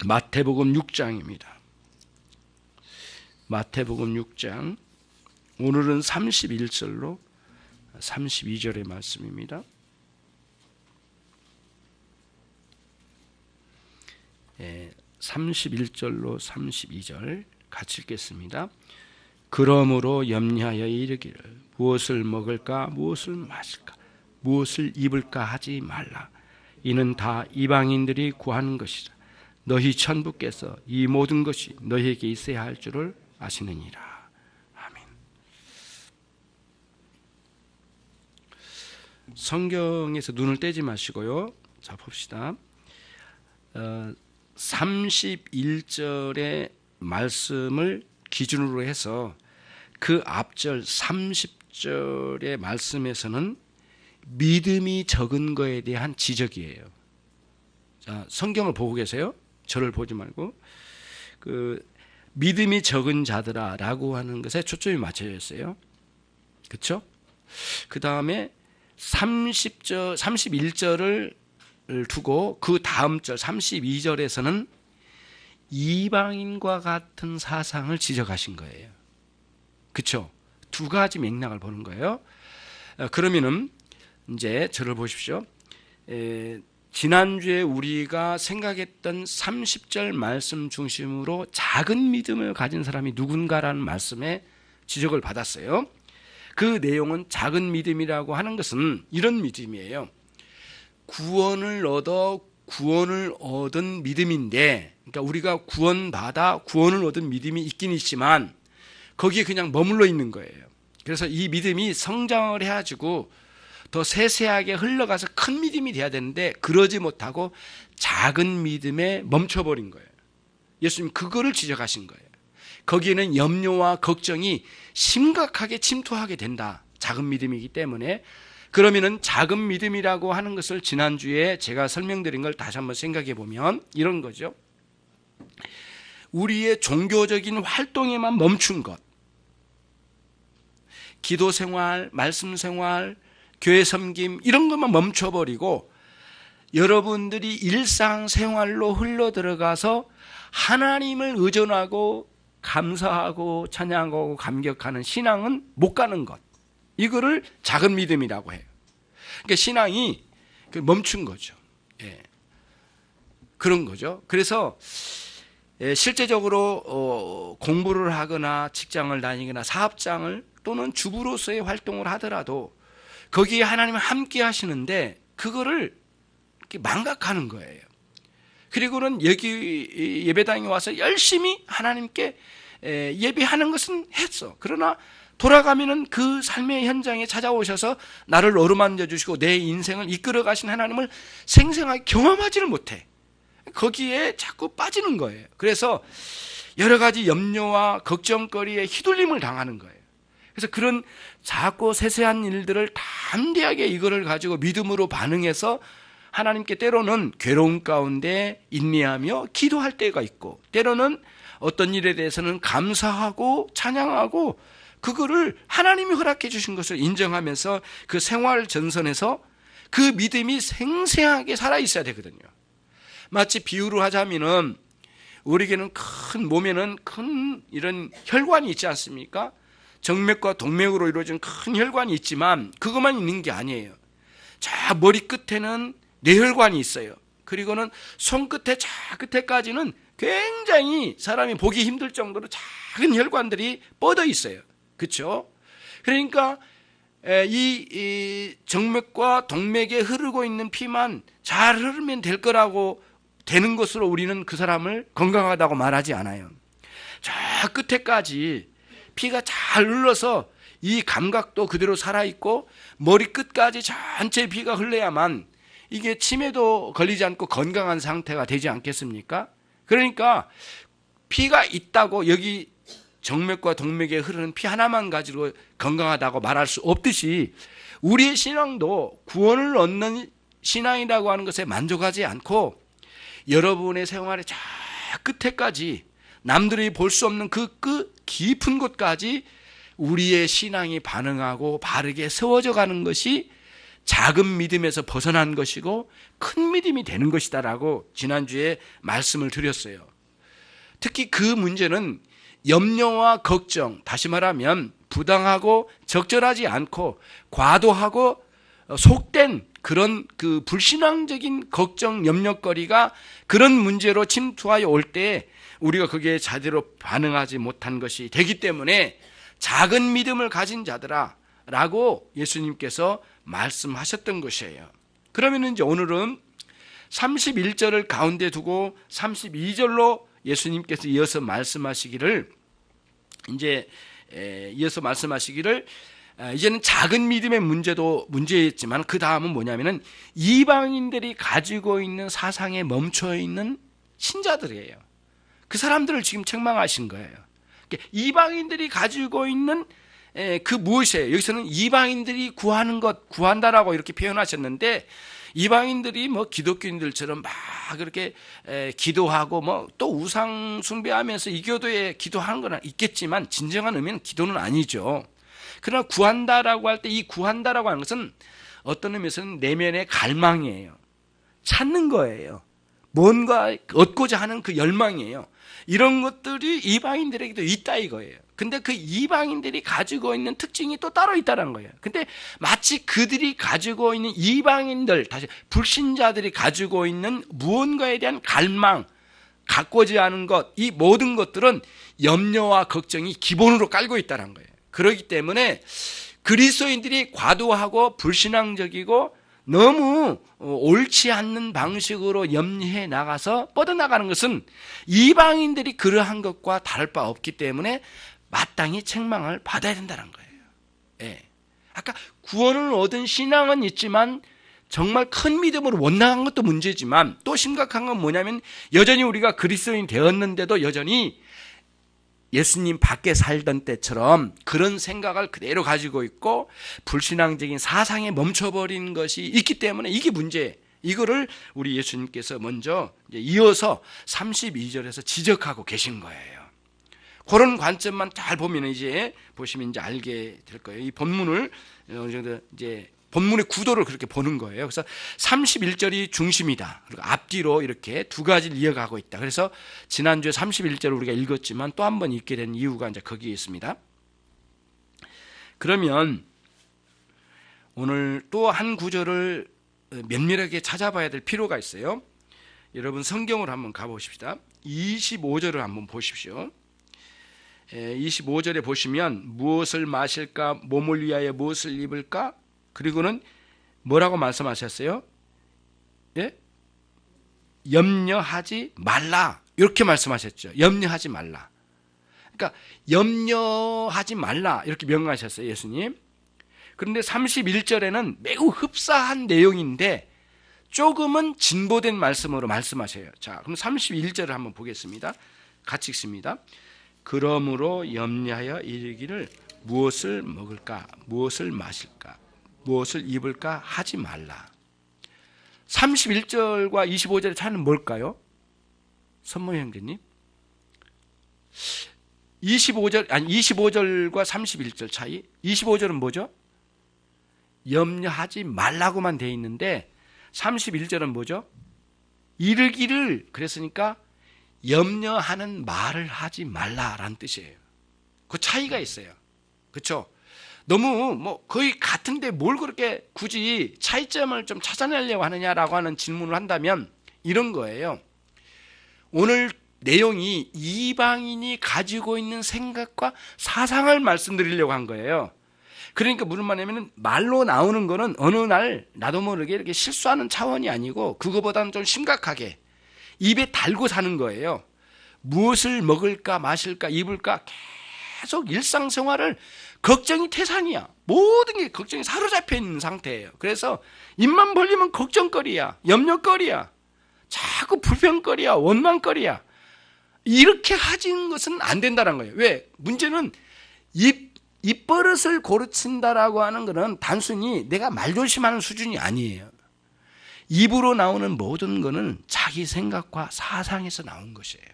마태복음 6장입니다. 마태복음 6장, 오늘은 31절로 32절의 말씀입니다. 31절로 32절 같이 읽겠습니다. 그러므로 염려하여 이르기를 무엇을 먹을까 무엇을 마실까 무엇을 입을까 하지 말라. 이는 다 이방인들이 구하는 것이라. 너희 천부께서 이 모든 것이 너희에게 있어야 할 줄을 아시느니라. 아멘. 성경에서 눈을 떼지 마시고요. 자, 봅시다. 31절의 말씀을 기준으로 해서 그 앞절 30절의 말씀에서는 믿음이 적은 거에 대한 지적이에요. 자, 성경을 보고 계세요? 저를 보지 말고. 믿음이 적은 자들아 라고 하는 것에 초점이 맞춰져 있어요. 그렇죠? 그 다음에 31절을 두고 그 다음 절 32절에서는 이방인과 같은 사상을 지적하신 거예요. 그렇죠? 두 가지 맥락을 보는 거예요. 그러면은 이제 저를 보십시오. 지난주에 우리가 생각했던 30절 말씀 중심으로 작은 믿음을 가진 사람이 누군가라는 말씀에 지적을 받았어요. 그 내용은 작은 믿음이라고 하는 것은 이런 믿음이에요. 구원을 얻은 믿음인데, 그러니까 우리가 구원받아 구원을 얻은 믿음이 있긴 있지만 거기에 그냥 머물러 있는 거예요. 그래서 이 믿음이 성장을 해가지고 더 세세하게 흘러가서 큰 믿음이 돼야 되는데 그러지 못하고 작은 믿음에 멈춰버린 거예요. 예수님 그거를 지적하신 거예요. 거기에는 염려와 걱정이 심각하게 침투하게 된다. 작은 믿음이기 때문에. 그러면은 작은 믿음이라고 하는 것을 지난주에 제가 설명드린 걸 다시 한번 생각해 보면 이런 거죠. 우리의 종교적인 활동에만 멈춘 것, 기도 생활, 말씀 생활, 교회 섬김 이런 것만 멈춰버리고 여러분들이 일상생활로 흘러들어가서 하나님을 의존하고 감사하고 찬양하고 감격하는 신앙은 못 가는 것, 이거를 작은 믿음이라고 해요. 그러니까 신앙이 멈춘 거죠. 예. 그런 거죠. 그래서 실제적으로 공부를 하거나 직장을 다니거나 사업장을 또는 주부로서의 활동을 하더라도 거기에 하나님은 함께 하시는데 그거를 이렇게 망각하는 거예요. 그리고는 여기 예배당에 와서 열심히 하나님께 예배하는 것은 했어. 그러나 돌아가면은 그 삶의 현장에 찾아오셔서 나를 어루만져 주시고 내 인생을 이끌어 가신 하나님을 생생하게 경험하지를 못해. 거기에 자꾸 빠지는 거예요. 그래서 여러 가지 염려와 걱정거리에 휘둘림을 당하는 거예요. 그래서 그런 작고 세세한 일들을 담대하게 이거를 가지고 믿음으로 반응해서 하나님께 때로는 괴로움 가운데 인내하며 기도할 때가 있고, 때로는 어떤 일에 대해서는 감사하고 찬양하고 그거를 하나님이 허락해 주신 것을 인정하면서 그 생활 전선에서 그 믿음이 생생하게 살아있어야 되거든요. 마치 비유를 하자면은 우리에게는 큰 몸에는 큰 이런 혈관이 있지 않습니까? 정맥과 동맥으로 이루어진 큰 혈관이 있지만 그것만 있는 게 아니에요. 저 머리 끝에는 뇌혈관이 있어요. 그리고는 손끝에 저 끝에까지는 굉장히 사람이 보기 힘들 정도로 작은 혈관들이 뻗어 있어요. 그렇죠? 그러니까 이 정맥과 동맥에 흐르고 있는 피만 잘 흐르면 될 거라고 되는 것으로 우리는 그 사람을 건강하다고 말하지 않아요. 저 끝에까지 피가 잘 흘러서 이 감각도 그대로 살아있고 머리끝까지 전체 피가 흘러야만 이게 치매도 걸리지 않고 건강한 상태가 되지 않겠습니까? 그러니까 피가 있다고 여기 정맥과 동맥에 흐르는 피 하나만 가지고 건강하다고 말할 수 없듯이 우리의 신앙도 구원을 얻는 신앙이라고 하는 것에 만족하지 않고 여러분의 생활의 저 끝에까지 남들이 볼 수 없는 그 끝 깊은 곳까지 우리의 신앙이 반응하고 바르게 세워져 가는 것이 작은 믿음에서 벗어난 것이고 큰 믿음이 되는 것이다라고 지난주에 말씀을 드렸어요. 특히 그 문제는 염려와 걱정, 다시 말하면 부당하고 적절하지 않고 과도하고 속된 그런 그 불신앙적인 걱정, 염려거리가 그런 문제로 침투하여 올 때 우리가 거기에 제대로 반응하지 못한 것이 되기 때문에 작은 믿음을 가진 자들아 라고 예수님께서 말씀하셨던 것이에요. 그러면 이제 오늘은 31절을 가운데 두고 32절로 예수님께서 이어서 말씀하시기를 이제는 작은 믿음의 문제도 문제였지만 그 다음은 뭐냐면은 이방인들이 가지고 있는 사상에 멈춰 있는 신자들이에요. 그 사람들을 지금 책망하신 거예요. 이방인들이 가지고 있는 그 무엇이에요? 여기서는 이방인들이 구하는 것, 구한다라고 이렇게 표현하셨는데 이방인들이 뭐 기독교인들처럼 막 그렇게 기도하고 뭐 또 우상 숭배하면서 이 교도에 기도하는 건 있겠지만 진정한 의미는 기도는 아니죠. 그러나 구한다라고 할 때 이 구한다라고 하는 것은 어떤 의미에서는 내면의 갈망이에요. 찾는 거예요. 뭔가 얻고자 하는 그 열망이에요. 이런 것들이 이방인들에게도 있다 이거예요. 근데 그 이방인들이 가지고 있는 특징이 또 따로 있다는 거예요. 근데 마치 그들이 가지고 있는 이방인들, 다시 불신자들이 가지고 있는 무언가에 대한 갈망, 갖고자 하는 것, 이 모든 것들은 염려와 걱정이 기본으로 깔고 있다는 거예요. 그렇기 때문에 그리스도인들이 과도하고 불신앙적이고 너무 옳지 않는 방식으로 염려해 나가서 뻗어나가는 것은 이방인들이 그러한 것과 다를 바 없기 때문에 마땅히 책망을 받아야 된다는 거예요. 예. 아까 구원을 얻은 신앙은 있지만 정말 큰 믿음으로 못 나간 것도 문제지만 또 심각한 건 뭐냐면 여전히 우리가 그리스도인 되었는데도 여전히 예수님 밖에 살던 때처럼 그런 생각을 그대로 가지고 있고 불신앙적인 사상에 멈춰버린 것이 있기 때문에 이게 문제예요. 이거를 우리 예수님께서 먼저 이어서 32절에서 지적하고 계신 거예요. 그런 관점만 잘 보면 이제 보시면 이제 알게 될 거예요. 이 본문을 어느 정도 이제 본문의 구도를 그렇게 보는 거예요. 그래서 31절이 중심이다. 그리고 앞뒤로 이렇게 두 가지를 이어가고 있다. 그래서 지난주에 31절을 우리가 읽었지만 또 한 번 읽게 된 이유가 이제 거기에 있습니다. 그러면 오늘 또 한 구절을 면밀하게 찾아봐야 될 필요가 있어요. 여러분 성경으로 한번 가보십시다. 25절을 한번 보십시오. 25절에 보시면 무엇을 마실까, 몸을 위하여 무엇을 입을까, 그리고는 뭐라고 말씀하셨어요? 예? 염려하지 말라 이렇게 말씀하셨죠. 염려하지 말라. 그러니까 염려하지 말라 이렇게 명령하셨어요, 예수님. 그런데 31절에는 매우 흡사한 내용인데 조금은 진보된 말씀으로 말씀하셔요. 자, 그럼 31절을 한번 보겠습니다. 같이 읽습니다. 그러므로 염려하여 이르기를 무엇을 먹을까, 무엇을 마실까, 무엇을 입을까 하지 말라. 31절과 25절의 차이는 뭘까요? 선모 형제님. 25절과 31절 차이. 25절은 뭐죠? 염려하지 말라고만 돼 있는데 31절은 뭐죠? 이르기를, 그랬으니까 염려하는 말을 하지 말라라는 뜻이에요. 그 차이가 있어요. 그렇죠? 너무 뭐 거의 같은데 뭘 그렇게 굳이 차이점을 좀 찾아내려고 하느냐라고 하는 질문을 한다면 이런 거예요. 오늘 내용이 이방인이 가지고 있는 생각과 사상을 말씀드리려고 한 거예요. 그러니까 무슨 말이냐면 말로 나오는 거는 어느 날 나도 모르게 이렇게 실수하는 차원이 아니고 그거보다는 좀 심각하게 입에 달고 사는 거예요. 무엇을 먹을까, 마실까, 입을까 계속 일상생활을 걱정이 태산이야. 모든 게 걱정이 사로잡혀 있는 상태예요. 그래서 입만 벌리면 걱정거리야, 염려거리야, 자꾸 불평거리야, 원망거리야. 이렇게 하는 것은 안 된다는 거예요. 왜? 문제는 입버릇을 고르친다라고 하는 것은 단순히 내가 말조심하는 수준이 아니에요. 입으로 나오는 모든 것은 자기 생각과 사상에서 나온 것이에요.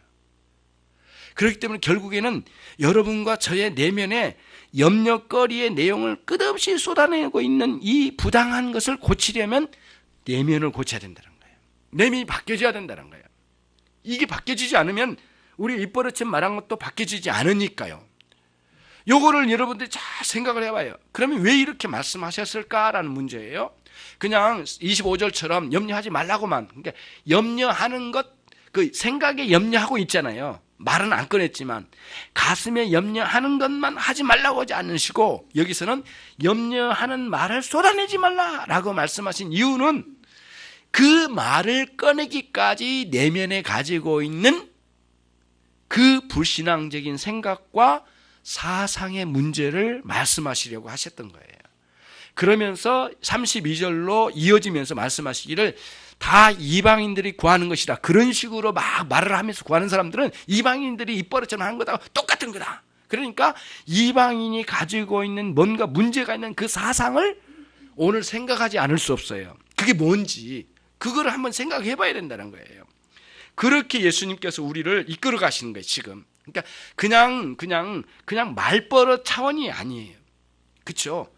그렇기 때문에 결국에는 여러분과 저의 내면에 염려거리의 내용을 끝없이 쏟아내고 있는 이 부당한 것을 고치려면 내면을 고쳐야 된다는 거예요. 내면이 바뀌어져야 된다는 거예요. 이게 바뀌어지지 않으면 우리 입버릇처럼 말한 것도 바뀌어지지 않으니까요. 요거를 여러분들이 잘 생각을 해봐요. 그러면 왜 이렇게 말씀하셨을까라는 문제예요. 그냥 25절처럼 염려하지 말라고만, 그러니까 염려하는 것, 그 생각에 염려하고 있잖아요. 말은 안 꺼냈지만 가슴에 염려하는 것만 하지 말라고 하지 않으시고, 여기서는 염려하는 말을 쏟아내지 말라라고 말씀하신 이유는 그 말을 꺼내기까지 내면에 가지고 있는 그 불신앙적인 생각과 사상의 문제를 말씀하시려고 하셨던 거예요. 그러면서 32절로 이어지면서 말씀하시기를 다 이방인들이 구하는 것이라, 그런 식으로 막 말을 하면서 구하는 사람들은 이방인들이 입버릇처럼 하는 거다, 똑같은 거다. 그러니까 이방인이 가지고 있는 뭔가 문제가 있는 그 사상을 오늘 생각하지 않을 수 없어요. 그게 뭔지 그거를 한번 생각해 봐야 된다는 거예요. 그렇게 예수님께서 우리를 이끌어 가시는 거예요, 지금. 그러니까 그냥 말버릇 차원이 아니에요. 그렇죠?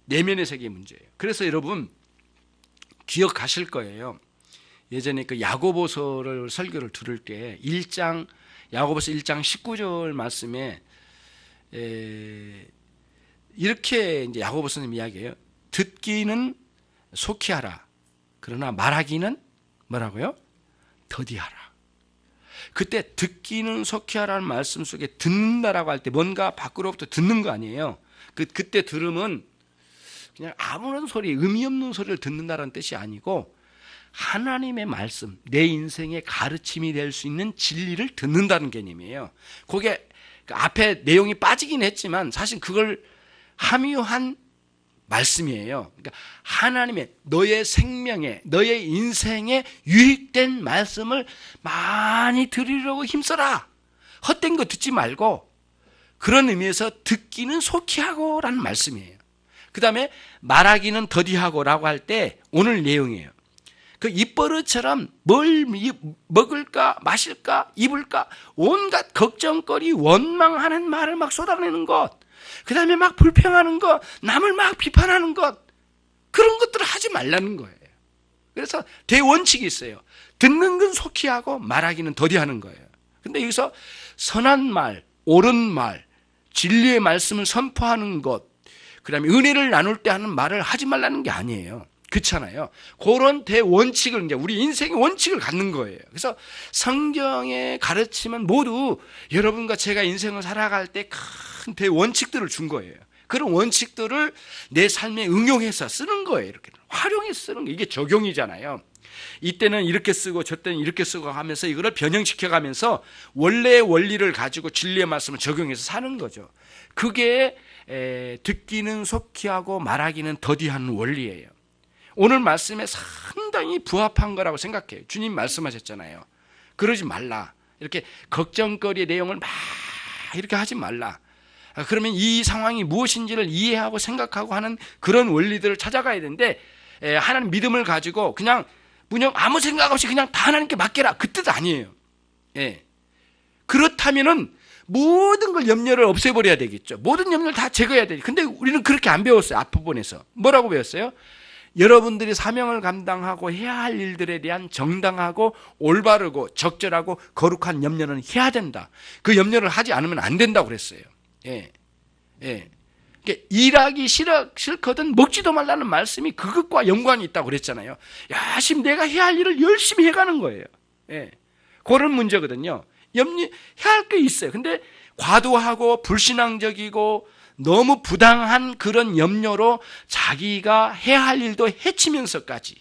내면의 세계의 문제예요. 그래서 여러분 기억하실 거예요. 예전에 그 야고보서를 설교를 들을 때 야고보서 1장 19절 말씀에 이렇게 이제 야고보서님 이야기해요. 듣기는 속히 하라. 그러나 말하기는 뭐라고요? 더디하라. 그때 듣기는 속히 하라는 말씀 속에 듣는다라고 할 때 뭔가 밖으로부터 듣는 거 아니에요. 그때 들으면 그냥 아무런 소리, 의미 없는 소리를 듣는다는 뜻이 아니고 하나님의 말씀, 내 인생의 가르침이 될 수 있는 진리를 듣는다는 개념이에요. 그게 앞에 내용이 빠지긴 했지만 사실 그걸 함유한 말씀이에요. 그러니까 하나님의 너의 생명에, 너의 인생에 유익된 말씀을 많이 들으려고 힘써라. 헛된 거 듣지 말고, 그런 의미에서 듣기는 속히 하고라는 말씀이에요. 그 다음에 말하기는 더디하고라고 할 때 오늘 내용이에요. 그 입버릇처럼 뭘 먹을까 마실까 입을까 온갖 걱정거리 원망하는 말을 막 쏟아내는 것, 그 다음에 막 불평하는 것, 남을 막 비판하는 것, 그런 것들을 하지 말라는 거예요. 그래서 대원칙이 있어요. 듣는 건 속히 하고 말하기는 더디하는 거예요. 근데 여기서 선한 말, 옳은 말, 진리의 말씀을 선포하는 것, 그 다음에 은혜를 나눌 때 하는 말을 하지 말라는 게 아니에요. 그렇잖아요. 그런 대원칙을, 이제 우리 인생의 원칙을 갖는 거예요. 그래서 성경의 가르침은 모두 여러분과 제가 인생을 살아갈 때 큰 대원칙들을 준 거예요. 그런 원칙들을 내 삶에 응용해서 쓰는 거예요. 이렇게 활용해서 쓰는 거, 이게 적용이잖아요. 이때는 이렇게 쓰고 저때는 이렇게 쓰고 하면서 이거를 변형시켜가면서 원래의 원리를 가지고 진리의 말씀을 적용해서 사는 거죠. 그게 듣기는 속히 하고 말하기는 더디하는 원리예요. 오늘 말씀에 상당히 부합한 거라고 생각해요. 주님 말씀하셨잖아요. 그러지 말라. 이렇게 걱정거리의 내용을 막 이렇게 하지 말라. 그러면 이 상황이 무엇인지를 이해하고 생각하고 하는 그런 원리들을 찾아가야 되는데, 하나님 믿음을 가지고 그냥 아무 생각 없이 그냥 다 하나님께 맡겨라, 그 뜻 아니에요. 그렇다면은 모든 걸 염려를 없애버려야 되겠죠. 모든 염려를 다 제거해야 되죠. 근데 우리는 그렇게 안 배웠어요. 앞부분에서 뭐라고 배웠어요? 여러분들이 사명을 감당하고 해야 할 일들에 대한 정당하고 올바르고 적절하고 거룩한 염려는 해야 된다. 그 염려를 하지 않으면 안 된다고 그랬어요. 그러니까 일하기 싫거든 먹지도 말라는 말씀이 그것과 연관이 있다고 그랬잖아요. 열심히 내가 해야 할 일을 열심히 해가는 거예요. 그런 문제거든요. 염려해야 할 게 있어요. 근데 과도하고 불신앙적이고 너무 부당한 그런 염려로 자기가 해야 할 일도 해치면서까지,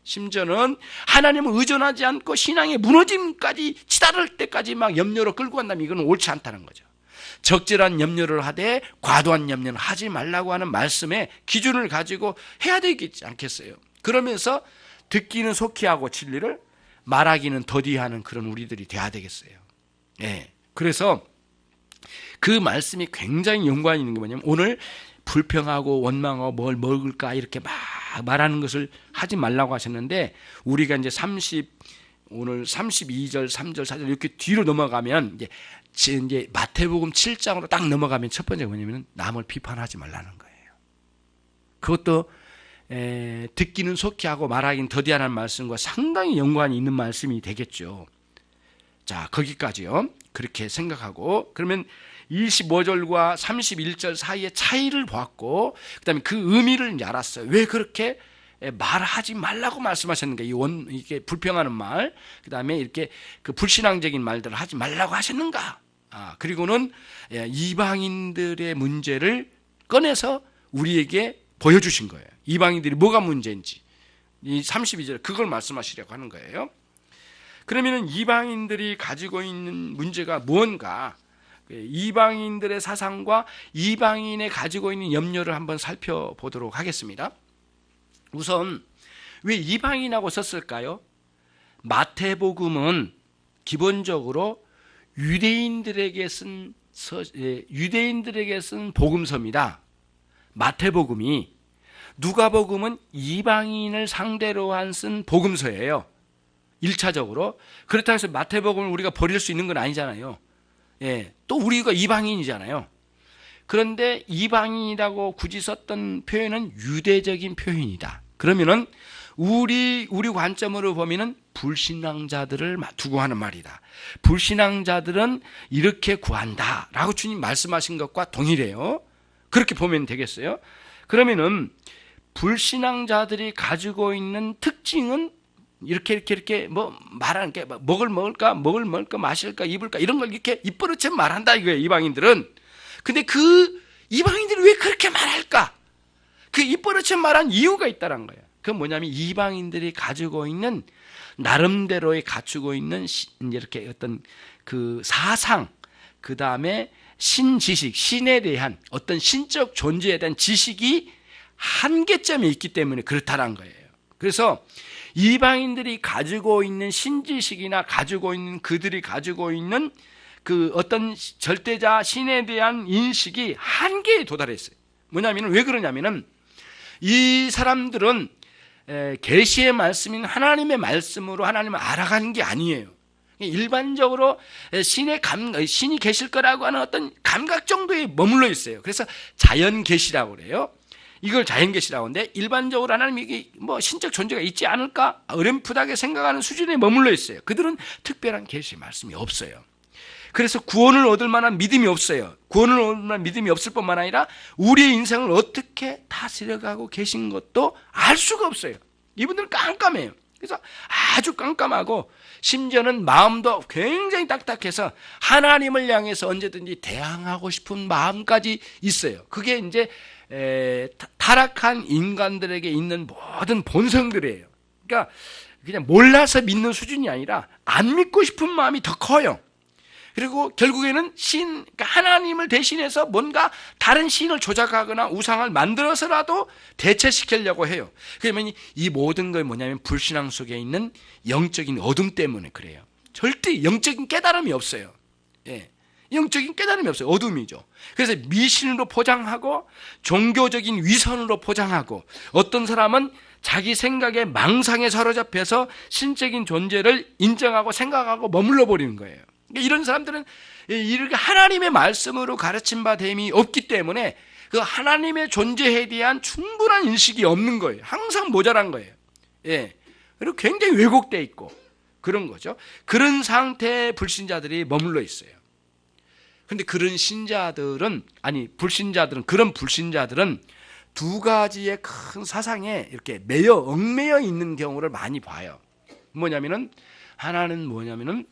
심지어는 하나님을 의존하지 않고 신앙의 무너짐까지 치달을 때까지 막 염려로 끌고 간다면 이건 옳지 않다는 거죠. 적절한 염려를 하되 과도한 염려는 하지 말라고 하는 말씀의 기준을 가지고 해야 되겠지 않겠어요? 그러면서 듣기는 속히 하고 진리를, 말하기는 더디하는 그런 우리들이 돼야 되겠어요. 그래서 그 말씀이 굉장히 연관이 있는 게 뭐냐면, 오늘 불평하고 원망하고 뭘 먹을까 이렇게 막 말하는 것을 하지 말라고 하셨는데, 우리가 이제 오늘 32절, 3절, 4절 이렇게 뒤로 넘어가면 이제 마태복음 7장으로 딱 넘어가면 첫 번째가 뭐냐면 남을 비판하지 말라는 거예요. 그것도 듣기는 속히 하고 말하기는 더디하는 말씀과 상당히 연관이 있는 말씀이 되겠죠. 자, 거기까지요. 그렇게 생각하고, 그러면 25절과 31절 사이의 차이를 보았고, 그 다음에 그 의미를 이제 알았어요. 왜 그렇게 말하지 말라고 말씀하셨는가? 이게 불평하는 말, 그 다음에 이렇게 그 불신앙적인 말들을 하지 말라고 하셨는가? 그리고는 이방인들의 문제를 꺼내서 우리에게 보여주신 거예요. 이방인들이 뭐가 문제인지. 이 32절 그걸 말씀하시려고 하는 거예요. 그러면 이방인들이 가지고 있는 문제가 무언가, 이방인들의 사상과 이방인의 가지고 있는 염려를 한번 살펴보도록 하겠습니다. 우선 왜 이방인하고 썼을까요? 마태복음은 기본적으로 유대인들에게 쓴 복음서입니다. 마태복음이. 누가복음은 이방인을 상대로 한 쓴 복음서예요. 1차적으로. 그렇다고 해서 마태복음을 우리가 버릴 수 있는 건 아니잖아요. 또 우리가 이방인이잖아요. 그런데 이방인이라고 굳이 썼던 표현은 유대적인 표현이다. 그러면은 우리 관점으로 보면은 불신앙자들을 두고 하는 말이다. 불신앙자들은 이렇게 구한다 라고 주님 말씀하신 것과 동일해요. 그렇게 보면 되겠어요. 그러면은 불신앙자들이 가지고 있는 특징은 이렇게 뭐 말하는 게 먹을까 마실까 입을까 이런 걸 이렇게 입버릇처 말한다 이거예요. 이방인들은. 근데 그 이방인들이 왜 그렇게 말할까? 그 입버릇처 말한 이유가 있다는 거예요. 그건 뭐냐면 이방인들이 가지고 있는 나름대로의 갖추고 있는 이렇게 어떤 그 사상, 그 다음에 신지식, 신에 대한 어떤 신적 존재에 대한 지식이 한계점에 있기 때문에 그렇다는 거예요. 그래서 이방인들이 가지고 있는 신지식이나 가지고 있는 그들이 가지고 있는 그 어떤 절대자 신에 대한 인식이 한계에 도달했어요. 뭐냐면 왜 그러냐면은 이 사람들은 계시의 말씀인 하나님의 말씀으로 하나님을 알아가는 게 아니에요. 일반적으로 신이 계실 거라고 하는 어떤 감각 정도에 머물러 있어요. 그래서 자연 계시라고 그래요. 이걸 자연 계시라고 하는데 일반적으로 하나님이 뭐 신적 존재가 있지 않을까 어렴풋하게 생각하는 수준에 머물러 있어요. 그들은 특별한 계시의 말씀이 없어요. 그래서 구원을 얻을 만한 믿음이 없어요. 구원을 얻을 만한 믿음이 없을 뿐만 아니라 우리의 인생을 어떻게 다스려가고 계신 것도 알 수가 없어요. 이분들은 깜깜해요. 그래서 아주 깜깜하고 심지어는 마음도 굉장히 딱딱해서 하나님을 향해서 언제든지 대항하고 싶은 마음까지 있어요. 그게 이제 타락한 인간들에게 있는 모든 본성들이에요. 그러니까 그냥 몰라서 믿는 수준이 아니라 안 믿고 싶은 마음이 더 커요. 그리고 결국에는 그러니까 하나님을 대신해서 뭔가 다른 신을 조작하거나 우상을 만들어서라도 대체시키려고 해요. 그러면 이 모든 걸 뭐냐면 불신앙 속에 있는 영적인 어둠 때문에 그래요. 절대 영적인 깨달음이 없어요. 영적인 깨달음이 없어요. 어둠이죠. 그래서 미신으로 포장하고 종교적인 위선으로 포장하고 어떤 사람은 자기 생각에 망상에 사로잡혀서 신적인 존재를 인정하고 생각하고 머물러 버리는 거예요. 이런 사람들은 이렇게 하나님의 말씀으로 가르친 바 됨이 없기 때문에 그 하나님의 존재에 대한 충분한 인식이 없는 거예요. 항상 모자란 거예요. 그리고 굉장히 왜곡되어 있고 그런 거죠. 그런 상태의 불신자들이 머물러 있어요. 그런데 그런 불신자들은 두 가지의 큰 사상에 이렇게 얽매여 있는 경우를 많이 봐요. 하나는 뭐냐면은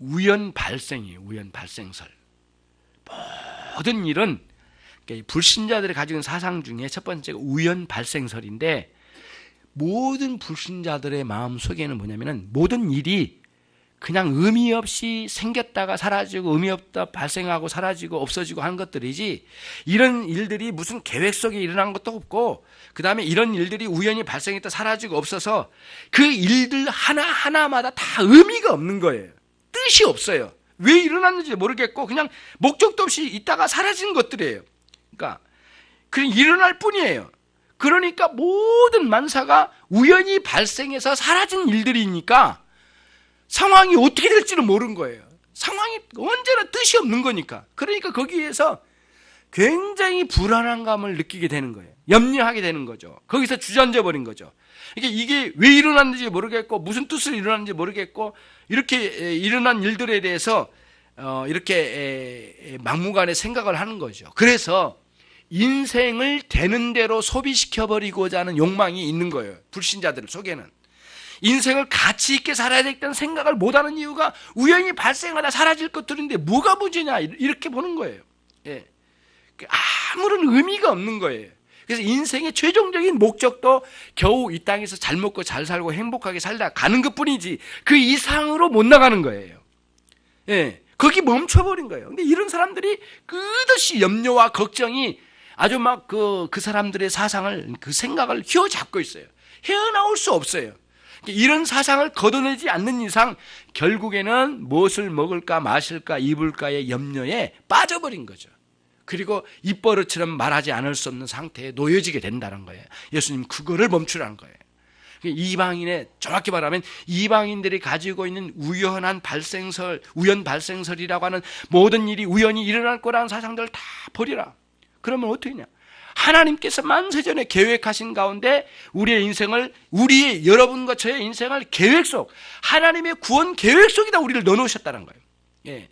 우연 발생이에요. 우연 발생설. 모든 일은 불신자들이 가지고 있는 사상 중에 첫 번째가 우연 발생설인데 모든 불신자들의 마음 속에는 뭐냐면은 모든 일이 그냥 의미 없이 생겼다가 사라지고 의미 없다 발생하고 사라지고 없어지고 하는 것들이지 이런 일들이 무슨 계획 속에 일어난 것도 없고 그 다음에 이런 일들이 우연히 발생했다 사라지고 없어서 그 일들 하나하나마다 다 의미가 없는 거예요. 뜻이 없어요. 왜 일어났는지 모르겠고 그냥 목적도 없이 있다가 사라진 것들이에요. 그러니까 그냥 일어날 뿐이에요. 그러니까 모든 만사가 우연히 발생해서 사라진 일들이니까 상황이 어떻게 될지는 모르는 거예요. 상황이 언제나 뜻이 없는 거니까. 그러니까 거기에서 굉장히 불안한 감을 느끼게 되는 거예요. 염려하게 되는 거죠. 거기서 주저앉아 버린 거죠. 이게 왜 일어났는지 모르겠고 무슨 뜻으로 일어났는지 모르겠고 이렇게 일어난 일들에 대해서 이렇게 막무가내 생각을 하는 거죠. 그래서 인생을 되는 대로 소비시켜버리고자 하는 욕망이 있는 거예요. 불신자들 속에는. 인생을 가치 있게 살아야 되겠다는 생각을 못하는 이유가 우연히 발생하다 사라질 것들인데 뭐가 문제냐 이렇게 보는 거예요. 예. 아무런 의미가 없는 거예요. 그래서 인생의 최종적인 목적도 겨우 이 땅에서 잘 먹고 잘 살고 행복하게 살다 가는 것뿐이지 그 이상으로 못 나가는 거예요. 예. 거기 멈춰버린 거예요. 근데 이런 사람들이 끝없이 염려와 걱정이 아주 막 그 사람들의 사상을, 그 생각을 휘어잡고 있어요. 헤어나올 수 없어요. 이런 사상을 걷어내지 않는 이상 결국에는 무엇을 먹을까 마실까 입을까의 염려에 빠져버린 거죠. 그리고 입버릇처럼 말하지 않을 수 없는 상태에 놓여지게 된다는 거예요. 예수님 그거를 멈추라는 거예요. 이방인의, 정확히 말하면 이방인들이 가지고 있는 우연 발생설이라고 하는 모든 일이 우연히 일어날 거라는 사상들을 다 버리라. 그러면 어떻게 하냐? 하나님께서 만세전에 계획하신 가운데 우리의 인생을, 여러분과 저의 인생을 계획 속, 하나님의 구원 계획 속에다 우리를 넣어놓으셨다는 거예요. 예.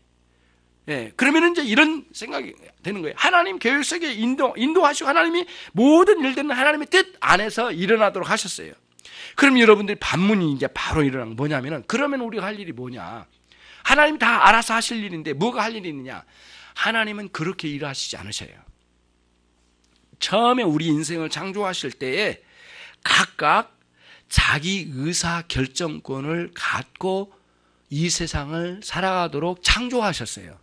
예. 그러면 이제 이런 생각이 되는 거예요. 하나님 계획 속에 인도하시고 하나님이 모든 일들은 하나님의 뜻 안에서 일어나도록 하셨어요. 그럼 여러분들이 반문이 이제 바로 일어나는 게 뭐냐면은, 그러면 우리가 할 일이 뭐냐? 하나님 다 알아서 하실 일인데 뭐가 할 일이 있느냐? 하나님은 그렇게 일하시지 않으셔요. 처음에 우리 인생을 창조하실 때에 각각 자기 의사 결정권을 갖고 이 세상을 살아가도록 창조하셨어요.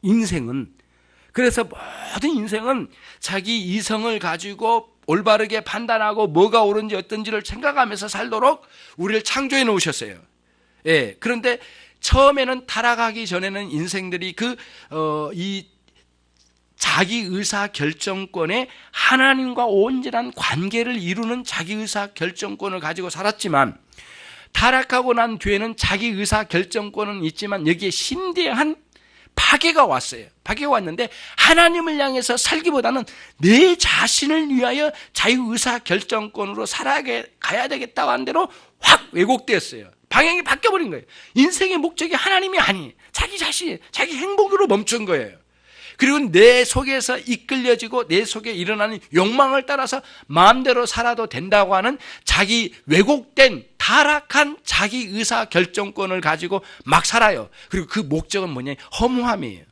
인생은. 그래서 모든 인생은 자기 이성을 가지고 올바르게 판단하고 뭐가 옳은지 어떤지를 생각하면서 살도록 우리를 창조해 놓으셨어요. 예. 그런데 처음에는 타락하기 전에는 인생들이 이 자기 의사 결정권에 하나님과 온전한 관계를 이루는 자기 의사 결정권을 가지고 살았지만, 타락하고 난 뒤에는 자기 의사 결정권은 있지만 여기에 심대한 파괴가 왔어요. 파괴가 왔는데 하나님을 향해서 살기보다는 내 자신을 위하여 자유의사 결정권으로 살아가야 되겠다고 한 대로 확 왜곡되었어요. 방향이 바뀌어버린 거예요. 인생의 목적이 하나님이 아니, 자기 자신, 자기 행복으로 멈춘 거예요. 그리고 내 속에서 이끌려지고 내 속에 일어나는 욕망을 따라서 마음대로 살아도 된다고 하는 자기 왜곡된 타락한 자기 의사 결정권을 가지고 막 살아요. 그리고 그 목적은 뭐냐? 허무함이에요.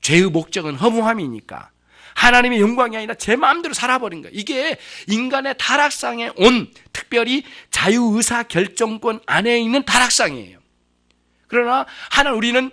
죄의 목적은 허무함이니까 하나님의 영광이 아니라 제 마음대로 살아버린 거예요. 이게 인간의 타락상에 온, 특별히 자유의사 결정권 안에 있는 타락상이에요. 그러나 우리는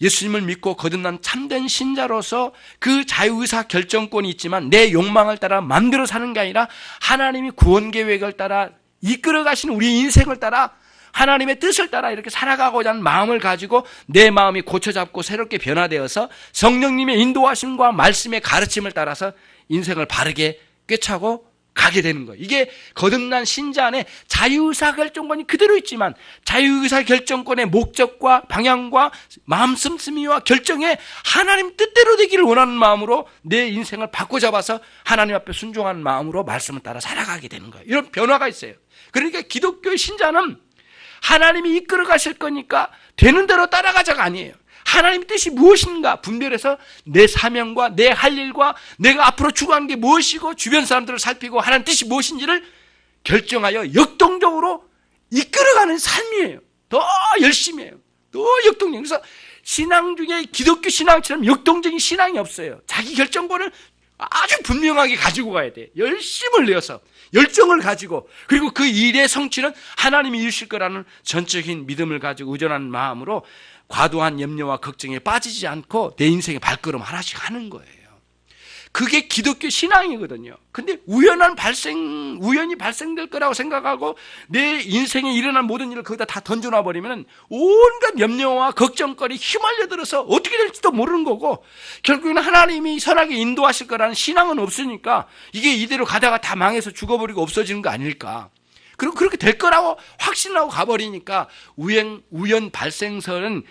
예수님을 믿고 거듭난 참된 신자로서 그 자유의사 결정권이 있지만 내 욕망을 따라 마음대로 사는 게 아니라 하나님이 구원 계획을 따라 이끌어 가시는 우리 인생을 따라 하나님의 뜻을 따라 이렇게 살아가고자 하는 마음을 가지고 내 마음이 고쳐잡고 새롭게 변화되어서 성령님의 인도하심과 말씀의 가르침을 따라서 인생을 바르게 꿰차고 가게 되는 거예요. 이게 거듭난 신자 안에 자유의사 결정권이 그대로 있지만 자유의사 결정권의 목적과 방향과 마음 씀씀이와 결정에 하나님 뜻대로 되기를 원하는 마음으로 내 인생을 바꿔잡아서 하나님 앞에 순종하는 마음으로 말씀을 따라 살아가게 되는 거예요. 이런 변화가 있어요. 그러니까 기독교의 신자는 하나님이 이끌어 가실 거니까 되는 대로 따라가자가 아니에요. 하나님의 뜻이 무엇인가 분별해서 내 사명과 내 할 일과 내가 앞으로 추구하는 게 무엇이고 주변 사람들을 살피고 하나님 뜻이 무엇인지를 결정하여 역동적으로 이끌어가는 삶이에요. 더 열심히 해요. 더 역동적. 그래서 신앙 중에 기독교 신앙처럼 역동적인 신앙이 없어요. 자기 결정권을 아주 분명하게 가지고 가야 돼. 열심을 내어서 열정을 가지고, 그리고 그 일의 성취는 하나님이 이루실 거라는 전적인 믿음을 가지고 의존하는 마음으로 과도한 염려와 걱정에 빠지지 않고 내 인생의 발걸음 하나씩 하는 거예요. 그게 기독교 신앙이거든요. 근데 우연히 발생될 거라고 생각하고 내 인생에 일어난 모든 일을 거기다 다 던져놔 버리면 온갖 염려와 걱정거리 휘말려들어서 어떻게 될지도 모르는 거고, 결국에는 하나님이 선하게 인도하실 거라는 신앙은 없으니까 이게 이대로 가다가 다 망해서 죽어버리고 없어지는 거 아닐까. 그리고 그렇게 될 거라고 확신하고 가버리니까 우연 발생설은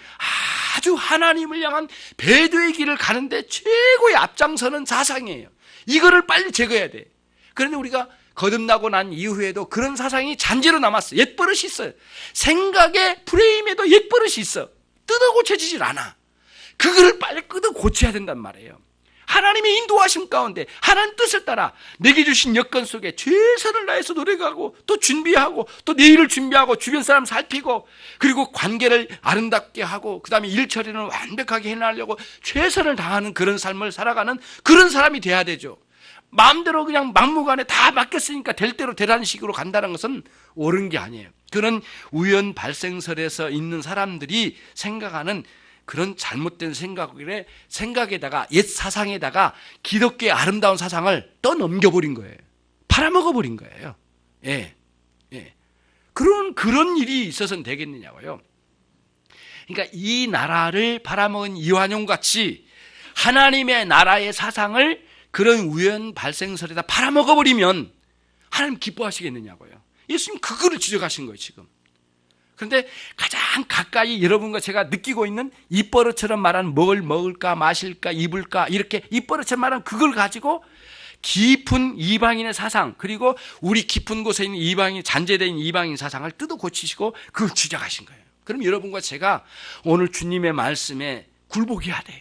아주 하나님을 향한 배도의 길을 가는데 최고의 앞장서는 사상이에요. 이거를 빨리 제거해야 돼. 그런데 우리가 거듭나고 난 이후에도 그런 사상이 잔재로 남았어. 옛버릇이 있어요. 생각의 프레임에도 옛버릇이 있어. 뜯어 고쳐지질 않아. 그거를 빨리 뜯어 고쳐야 된단 말이에요. 하나님의 인도하심 가운데 하나님 뜻을 따라 내게 주신 여건 속에 최선을 다해서 노력하고 또 준비하고 또 내일을 준비하고 주변 사람 살피고 그리고 관계를 아름답게 하고 그 다음에 일 처리는 완벽하게 해나가려고 최선을 다하는 그런 삶을 살아가는 그런 사람이 돼야 되죠. 마음대로 그냥 막무가내 다 맡겼으니까 될 대로 되라는 식으로 간다는 것은 옳은 게 아니에요. 그런 우연 발생설에서 있는 사람들이 생각하는 그런 잘못된 생각에다가 옛 사상에다가 기독교의 아름다운 사상을 떠넘겨버린 거예요. 팔아먹어버린 거예요. 예. 그런 일이 있어서는 되겠느냐고요. 그러니까 이 나라를 팔아먹은 이완용 같이 하나님의 나라의 사상을 그런 우연 발생설에다 팔아먹어버리면 하나님 기뻐하시겠느냐고요. 예수님 그거를 지적하신 거예요, 지금. 그런데 가장 가까이 여러분과 제가 느끼고 있는 입버릇처럼 말하는 뭘 먹을까 마실까 입을까 이렇게 입버릇처럼 말하는 그걸 가지고 깊은 이방인의 사상, 그리고 우리 깊은 곳에 있는 이방인, 잔재된 이방인 사상을 뜯어 고치시고 그걸 지적하신 거예요. 그럼 여러분과 제가 오늘 주님의 말씀에 굴복해야 돼요.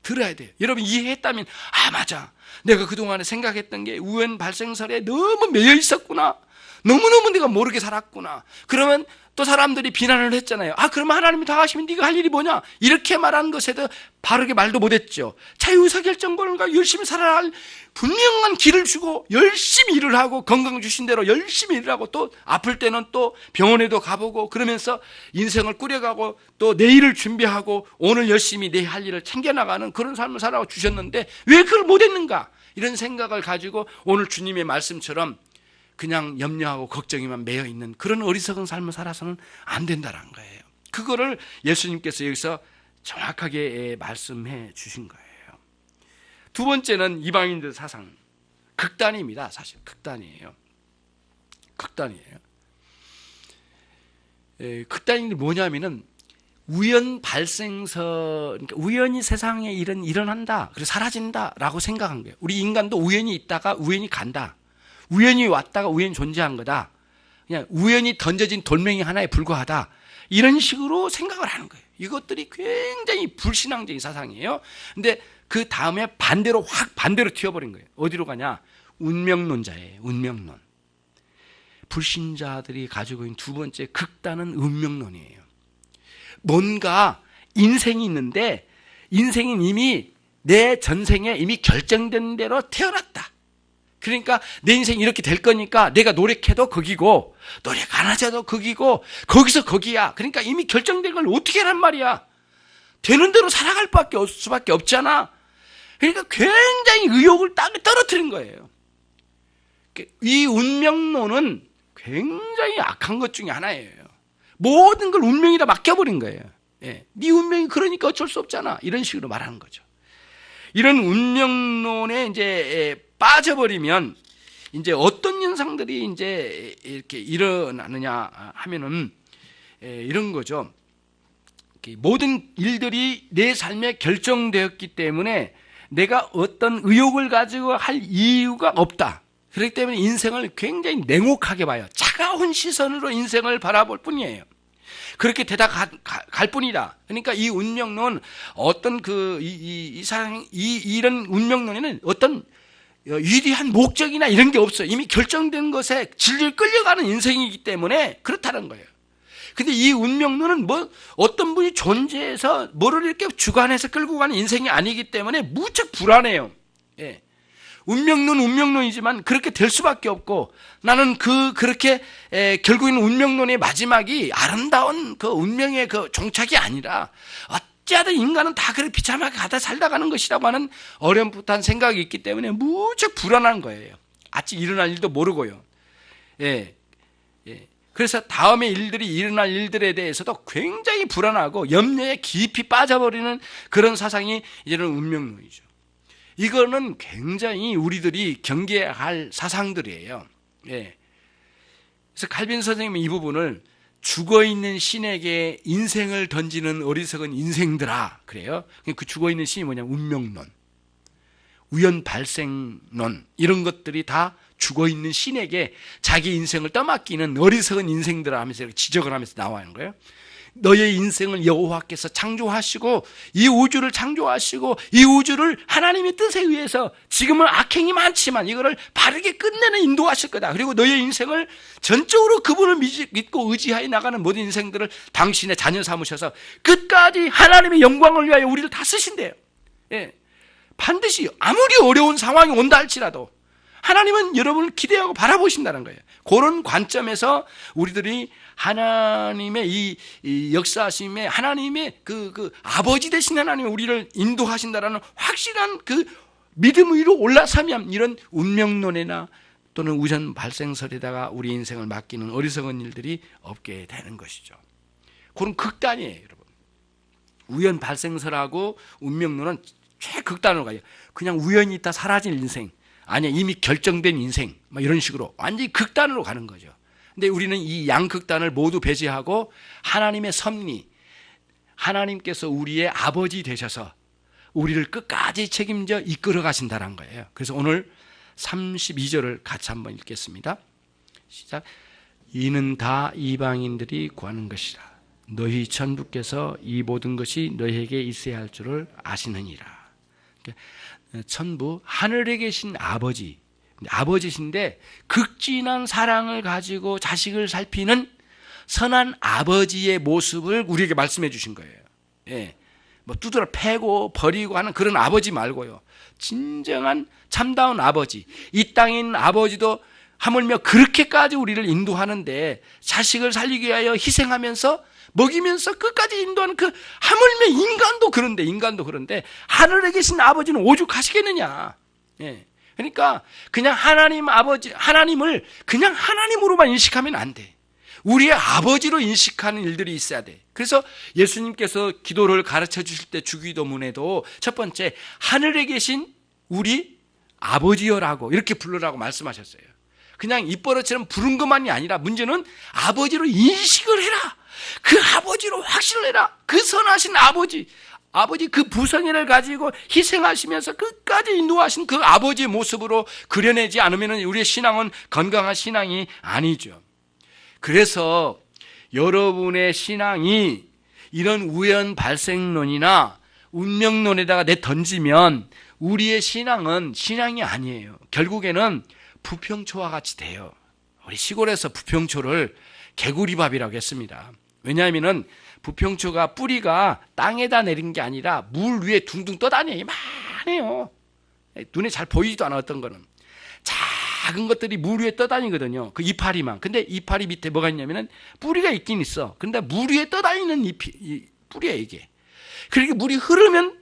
들어야 돼요. 여러분 이해했다면 맞아, 내가 그동안에 생각했던 게 우연 발생설에 너무 매여 있었구나, 너무너무 내가 모르게 살았구나. 그러면 또 사람들이 비난을 했잖아요. 그러면 하나님이 다 하시면 네가 할 일이 뭐냐, 이렇게 말하는 것에도 바르게 말도 못했죠. 자유의사결정권과 열심히 살아야 할 분명한 길을 주고 열심히 일을 하고 건강 주신 대로 열심히 일을 하고 또 아플 때는 또 병원에도 가보고 그러면서 인생을 꾸려가고 또 내일을 준비하고 오늘 열심히 내 할 일을 챙겨나가는 그런 삶을 살아가 주셨는데 왜 그걸 못했는가, 이런 생각을 가지고 오늘 주님의 말씀처럼 그냥 염려하고 걱정에만 매여 있는 그런 어리석은 삶을 살아서는 안 된다는 거예요. 그거를 예수님께서 여기서 정확하게 말씀해 주신 거예요. 두 번째는 이방인들 사상, 극단입니다. 사실 극단이에요. 극단이 뭐냐면은 우연 발생서, 그러니까 우연히 세상에 일은 일어난다, 그래서 사라진다라고 생각한 거예요. 우리 인간도 우연히 있다가 우연히 간다, 우연히 왔다가 우연히 존재한 거다, 그냥 우연히 던져진 돌멩이 하나에 불과하다, 이런 식으로 생각을 하는 거예요. 이것들이 굉장히 불신앙적인 사상이에요. 근데 그 다음에 반대로 튀어버린 거예요. 어디로 가냐? 운명론자예요. 운명론. 불신자들이 가지고 있는 두 번째 극단은 운명론이에요. 뭔가 인생이 있는데 인생은 이미 내 전생에 이미 결정된 대로 태어났다. 그러니까 내 인생이 이렇게 될 거니까 내가 노력해도 거기고 노력 안 하자도 거기고 거기서 거기야. 그러니까 이미 결정된 걸 어떻게 하란 말이야. 되는 대로 살아갈 수밖에 없잖아. 그러니까 굉장히 의욕을 땅에 떨어뜨린 거예요. 이 운명론은 굉장히 악한 것 중에 하나예요. 모든 걸 운명이다 맡겨버린 거예요. 네 운명이 그러니까 어쩔 수 없잖아, 이런 식으로 말하는 거죠. 이런 운명론에 이제 빠져버리면 이제 어떤 현상들이 이제 이렇게 일어나느냐 하면은 이런 거죠. 모든 일들이 내 삶에 결정되었기 때문에 내가 어떤 의욕을 가지고 할 이유가 없다. 그렇기 때문에 인생을 굉장히 냉혹하게 봐요. 차가운 시선으로 인생을 바라볼 뿐이에요. 그렇게 되다 갈 뿐이다. 그러니까 이 운명론, 어떤 이런 운명론에는 어떤 위대한 목적이나 이런 게 없어요. 이미 결정된 것에 질질 끌려가는 인생이기 때문에 그렇다는 거예요. 근데 이 운명론은 어떤 분이 존재해서 뭐를 이렇게 주관해서 끌고 가는 인생이 아니기 때문에 무척 불안해요. 예. 운명론이지만 그렇게 될 수밖에 없고, 나는 그렇게 결국에는 운명론의 마지막이 아름다운 그 운명의 그 종착이 아니라 어찌하든 인간은 다 그렇게 비참하게 가다 살다 가는 것이라고 하는 어렴풋한 생각이 있기 때문에 무척 불안한 거예요. 아직 일어날 일도 모르고요. 예. 그래서 다음에 일들이 일어날 일들에 대해서도 굉장히 불안하고 염려에 깊이 빠져버리는 그런 사상이 이제는 운명론이죠. 이거는 굉장히 우리들이 경계해야 할 사상들이에요. 예. 그래서 칼빈 선생님은 이 부분을 죽어있는 신에게 인생을 던지는 어리석은 인생들아 그래요. 그 죽어있는 신이 뭐냐면 운명론, 우연 발생론 이런 것들이 다 죽어있는 신에게 자기 인생을 떠맡기는 어리석은 인생들아 하면서 이렇게 지적을 하면서 나와는 거예요. 너의 인생을 여호와께서 창조하시고 이 우주를 창조하시고 이 우주를 하나님의 뜻에 의해서 지금은 악행이 많지만 이거를 바르게 끝내는 인도하실 거다. 그리고 너의 인생을 전적으로 그분을 믿고 의지하여 나가는 모든 인생들을 당신의 자녀 삼으셔서 끝까지 하나님의 영광을 위하여 우리를 다 쓰신대요. 예. 반드시 아무리 어려운 상황이 온다 할지라도 하나님은 여러분을 기대하고 바라보신다는 거예요. 그런 관점에서 우리들이 하나님의 이 역사하심에 하나님의 그 아버지 되신 하나님이 우리를 인도하신다라는 확실한 그 믿음 위로 올라서면 이런 운명론이나 또는 우연 발생설에다가 우리 인생을 맡기는 어리석은 일들이 없게 되는 것이죠. 그런 극단이에요, 여러분. 우연 발생설하고 운명론은 최극단으로 가요. 그냥 우연히 있다 사라질 인생, 아니야 이미 결정된 인생, 막 이런 식으로 완전히 극단으로 가는 거죠. 근데 우리는 이 양극단을 모두 배제하고 하나님의 섭리, 하나님께서 우리의 아버지 되셔서 우리를 끝까지 책임져 이끌어 가신다는 거예요. 그래서 오늘 32절을 같이 한번 읽겠습니다. 시작. 이는 다 이방인들이 구하는 것이라. 너희 천부께서 이 모든 것이 너희에게 있어야 할 줄을 아시느니라. 천부, 하늘에 계신 아버지신데 극진한 사랑을 가지고 자식을 살피는 선한 아버지의 모습을 우리에게 말씀해 주신 거예요. 예. 뭐 두드러 패고 버리고 하는 그런 아버지 말고요. 진정한 참다운 아버지. 이 땅에 있는 아버지도 하물며 그렇게까지 우리를 인도하는데 자식을 살리기 위하여 희생하면서 먹이면서 끝까지 인도하는 그 하물며 인간도 그런데 하늘에 계신 아버지는 오죽하시겠느냐. 예. 그러니까 그냥 하나님을 그냥 하나님으로만 인식하면 안 돼. 우리의 아버지로 인식하는 일들이 있어야 돼. 그래서 예수님께서 기도를 가르쳐 주실 때 주기도문에도 첫 번째 하늘에 계신 우리 아버지여라고 이렇게 부르라고 말씀하셨어요. 그냥 입버릇처럼 부른 것만이 아니라 문제는 아버지로 인식을 해라. 그 아버지로 확신을 해라. 그 선하신 아버지 그 부성애를 가지고 희생하시면서 끝까지 인도하신 그 아버지의 모습으로 그려내지 않으면 우리의 신앙은 건강한 신앙이 아니죠. 그래서 여러분의 신앙이 이런 우연 발생론이나 운명론에다가 던지면 우리의 신앙은 신앙이 아니에요. 결국에는 부평초와 같이 돼요. 우리 시골에서 부평초를 개구리밥이라고 했습니다. 왜냐하면 부평초가 뿌리가 땅에다 내린 게 아니라 물 위에 둥둥 떠다녀요. 이만해요. 눈에 잘 보이지도 않아. 어떤 거는 작은 것들이 물 위에 떠다니거든요. 그 이파리만. 근데 이파리 밑에 뭐가 있냐면은 뿌리가 있긴 있어. 근데 물 위에 떠다니는 뿌리야 이게. 그러니까 물이 흐르면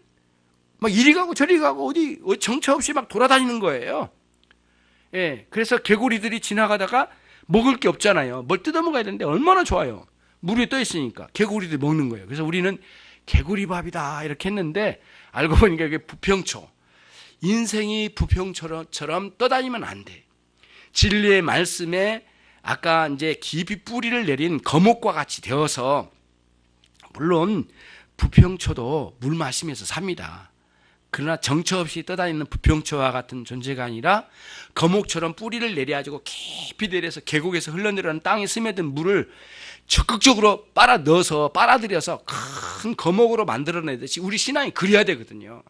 막 이리 가고 저리 가고 어디 정처 없이 막 돌아다니는 거예요. 예, 그래서 개구리들이 지나가다가 먹을 게 없잖아요. 뭘 뜯어먹어야 되는데 얼마나 좋아요. 물 위에 떠 있으니까 개구리들이 먹는 거예요. 그래서 우리는 개구리밥이다 이렇게 했는데 알고 보니까 이게 부평초. 인생이 부평초처럼 떠다니면 안 돼. 진리의 말씀에 아까 이제 깊이 뿌리를 내린 거목과 같이 되어서 물론 부평초도 물 마시면서 삽니다. 그러나 정처 없이 떠다니는 부평초와 같은 존재가 아니라 거목처럼 뿌리를 내려가지고 깊이 내려서 계곡에서 흘러내려가는 땅에 스며든 물을 적극적으로 빨아 넣어서 빨아들여서 큰 거목으로 만들어내듯이 우리 신앙이 그래야 되거든요.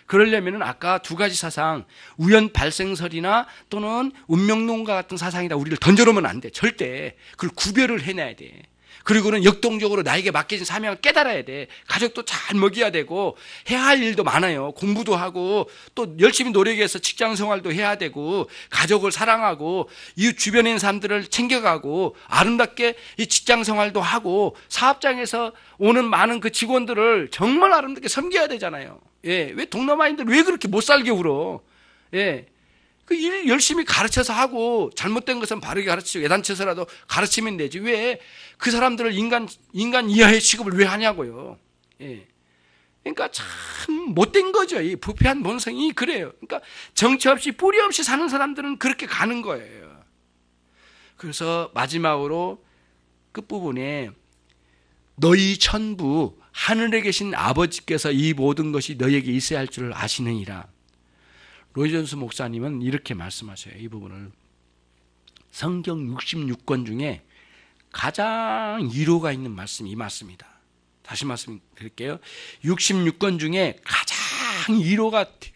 그러려면 아까 두 가지 사상, 우연 발생설이나 또는 운명론과 같은 사상이다 우리를 던져놓으면 안 돼. 절대 그걸 구별을 해내야 돼. 그리고는 역동적으로 나에게 맡겨진 사명을 깨달아야 돼. 가족도 잘 먹여야 되고 해야 할 일도 많아요. 공부도 하고 또 열심히 노력해서 직장 생활도 해야 되고 가족을 사랑하고 이웃 주변에 있는 사람들을 챙겨가고 아름답게 이 직장 생활도 하고 사업장에서 오는 많은 그 직원들을 정말 아름답게 섬겨야 되잖아요. 예, 왜 동남아인들 왜 그렇게 못 살게 울어? 예. 그 일 열심히 가르쳐서 하고 잘못된 것은 바르게 가르치고 예단쳐서라도 가르치면 되지 왜 그 사람들을 인간 이하의 취급을 왜 하냐고요. 예. 그러니까 참 못된 거죠. 이 부패한 본성이 그래요. 그러니까 정체 없이 뿌리 없이 사는 사람들은 그렇게 가는 거예요. 그래서 마지막으로 끝부분에 너희 천부 하늘에 계신 아버지께서 이 모든 것이 너희에게 있어야 할 줄 아시느니라. 로이 존스 목사님은 이렇게 말씀하셔요. 이 부분을 성경 66권 중에 가장 위로가 있는 말씀이 이 말씀이다. 다시 말씀드릴게요. 66권 중에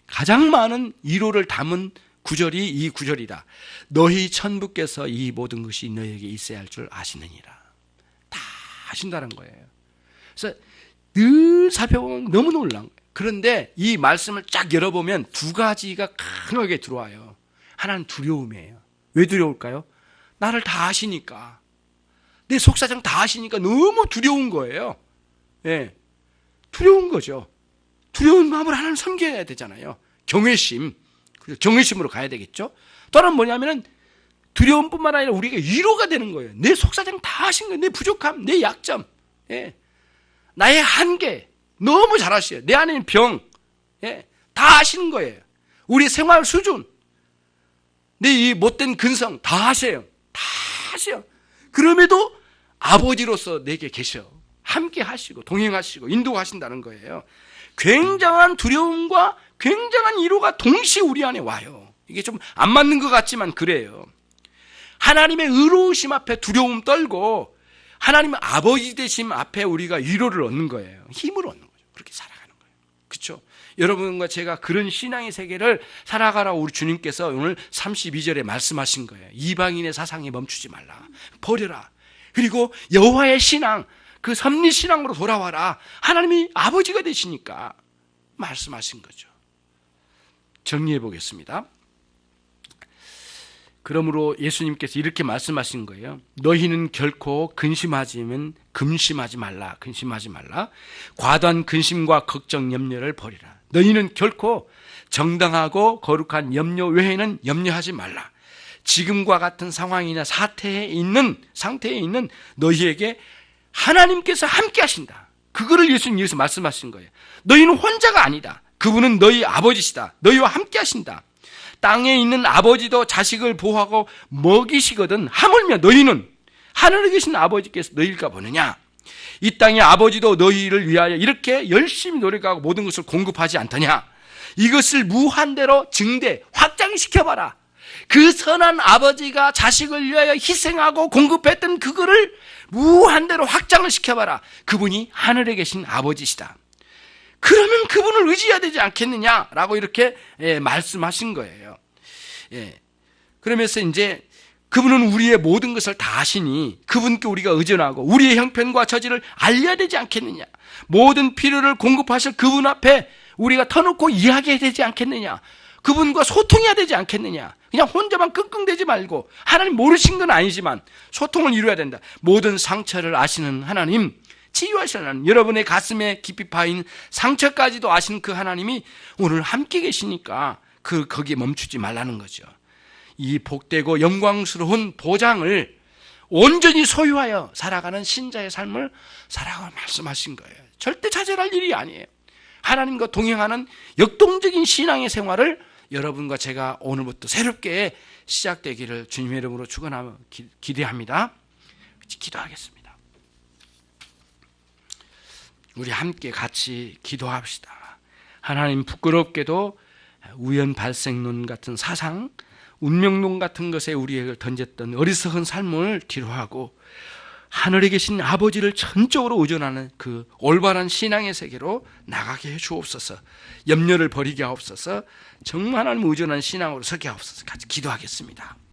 가장 많은 위로를 담은 구절이 이 구절이다. 너희 천부께서 이 모든 것이 너희에게 있어야 할 줄 아시느니라. 다 아신다는 거예요. 그래서 늘 살펴보면 너무 놀라운 거예요. 그런데 이 말씀을 쫙 열어보면 두 가지가 강하게 들어와요. 하나는 두려움이에요. 왜 두려울까요? 나를 다 아시니까. 내 속사정 다 아시니까 너무 두려운 거예요. 예, 두려운 거죠. 두려운 마음을 하나님 섬겨야 되잖아요. 경외심. 경외심으로 가야 되겠죠. 또 하나는 뭐냐면은 두려움뿐만 아니라 우리가 위로가 되는 거예요. 내 속사정 다 아신 거예요. 내 부족함, 내 약점, 예, 나의 한계 너무 잘 아셔요. 내 안에 있는 병, 예, 다 아시는 거예요. 우리 생활 수준, 내 이 못된 근성 다 아세요. 다 아세요. 그럼에도 아버지로서 내게 계셔. 함께 하시고 동행하시고 인도하신다는 거예요. 굉장한 두려움과 굉장한 위로가 동시에 우리 안에 와요. 이게 좀 안 맞는 것 같지만 그래요. 하나님의 의로우심 앞에 두려움 떨고 하나님의 아버지 되심 앞에 우리가 위로를 얻는 거예요. 힘을 얻는 거죠. 그렇게 살아가는 거예요. 그렇죠? 여러분과 제가 그런 신앙의 세계를 살아가라고 우리 주님께서 오늘 32절에 말씀하신 거예요. 이방인의 사상에 멈추지 말라. 버려라. 그리고 여호와의 신앙, 그 섭리 신앙으로 돌아와라. 하나님이 아버지가 되시니까 말씀하신 거죠. 정리해 보겠습니다. 그러므로 예수님께서 이렇게 말씀하신 거예요. 너희는 결코 금심하지 말라. 근심하지 말라. 과도한 근심과 걱정, 염려를 버리라. 너희는 결코 정당하고 거룩한 염려 외에는 염려하지 말라. 지금과 같은 상황이나 상태에 있는 너희에게 하나님께서 함께 하신다. 그거를 예수님 여기서 말씀하신 거예요. 너희는 혼자가 아니다. 그분은 너희 아버지시다. 너희와 함께 하신다. 땅에 있는 아버지도 자식을 보호하고 먹이시거든. 하물며 너희는 하늘에 계신 아버지께서 너희일까 보느냐. 이 땅의 아버지도 너희를 위하여 이렇게 열심히 노력하고 모든 것을 공급하지 않더냐. 이것을 무한대로 증대, 확장시켜봐라. 그 선한 아버지가 자식을 위하여 희생하고 공급했던 그거를 무한대로 확장을 시켜봐라. 그분이 하늘에 계신 아버지시다. 그러면 그분을 의지해야 되지 않겠느냐라고 이렇게 말씀하신 거예요. 그러면서 이제 그분은 우리의 모든 것을 다 아시니 그분께 우리가 의존하고 우리의 형편과 처지를 알려야 되지 않겠느냐. 모든 필요를 공급하실 그분 앞에 우리가 터놓고 이야기해야 되지 않겠느냐. 그분과 소통해야 되지 않겠느냐. 그냥 혼자만 끙끙대지 말고, 하나님 모르신 건 아니지만 소통을 이루어야 된다. 모든 상처를 아시는 하나님, 치유하시는 하나님, 여러분의 가슴에 깊이 파인 상처까지도 아시는 그 하나님이 오늘 함께 계시니까 거기에 멈추지 말라는 거죠. 이 복되고 영광스러운 보장을 온전히 소유하여 살아가는 신자의 삶을 살아가고 말씀하신 거예요. 절대 자제할 일이 아니에요. 하나님과 동행하는 역동적인 신앙의 생활을 여러분과 제가 오늘부터 새롭게 시작되기를 주님의 이름으로 축원하며 기대합니다. 기도하겠습니다. 우리 함께 같이 기도합시다. 하나님, 부끄럽게도 우연 발생론 같은 사상, 운명론 같은 것에 우리에게 던졌던 어리석은 삶을 뒤로하고 하늘에 계신 아버지를 전적으로 의존하는 그 올바른 신앙의 세계로 나가게 해 주옵소서. 염려를 버리게 하옵소서. 정말 하나님 의존하는 신앙으로 서게 하옵소서. 같이 기도하겠습니다.